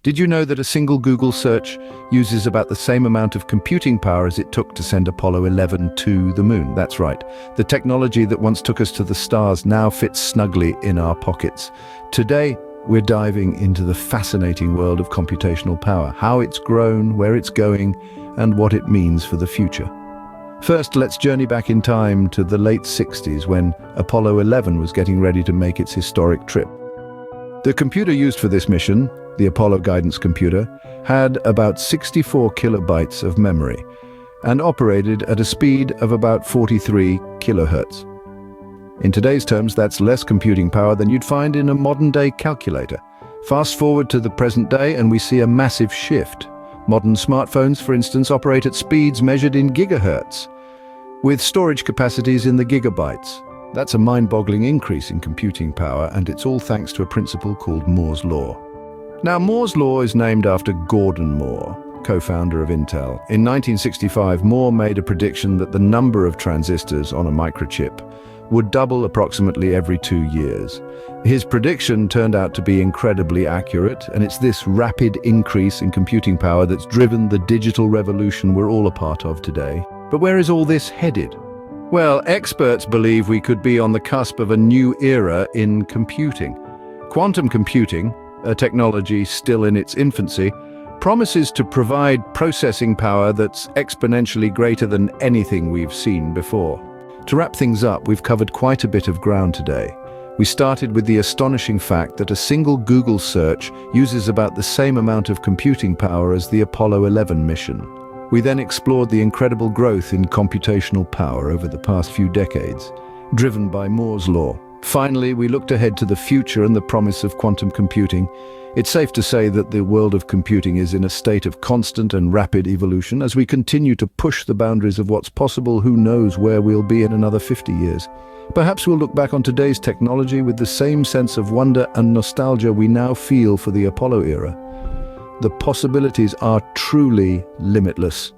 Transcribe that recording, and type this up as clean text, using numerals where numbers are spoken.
Did you know that a single Google search uses about the same amount of computing power as it took to send Apollo 11 to the moon? That's right. The technology that once took us to the stars now fits snugly in our pockets. Today, we're diving into the fascinating world of computational power, how it's grown, where it's going, and what it means for the future. First, let's journey back in time to the late 60s when Apollo 11 was getting ready to make its historic trip. The computer used for this mission, the Apollo guidance computer, had about 64 kilobytes of memory and operated at a speed of about 43 kilohertz. In today's terms, that's less computing power than you'd find in a modern-day calculator. Fast forward to the present day and we see a massive shift. Modern smartphones, for instance, operate at speeds measured in gigahertz, with storage capacities in the gigabytes. That's a mind-boggling increase in computing power, and it's all thanks to a principle called Moore's Law. Now, Moore's Law is named after Gordon Moore, co-founder of Intel. In 1965, Moore made a prediction that the number of transistors on a microchip would double approximately every 2 years. His prediction turned out to be incredibly accurate, and it's this rapid increase in computing power that's driven the digital revolution we're all a part of today. But where is all this headed? Well, experts believe we could be on the cusp of a new era in computing. Quantum computing, a technology still in its infancy, promises to provide processing power that's exponentially greater than anything we've seen before. To wrap things up, we've covered quite a bit of ground today. We started with the astonishing fact that a single Google search uses about the same amount of computing power as the Apollo 11 mission. We then explored the incredible growth in computational power over the past few decades, driven by Moore's Law. Finally, we looked ahead to the future and the promise of quantum computing. It's safe to say that the world of computing is in a state of constant and rapid evolution. As we continue to push the boundaries of what's possible, who knows where we'll be in another 50 years. Perhaps we'll look back on today's technology with the same sense of wonder and nostalgia we now feel for the Apollo era. The possibilities are truly limitless.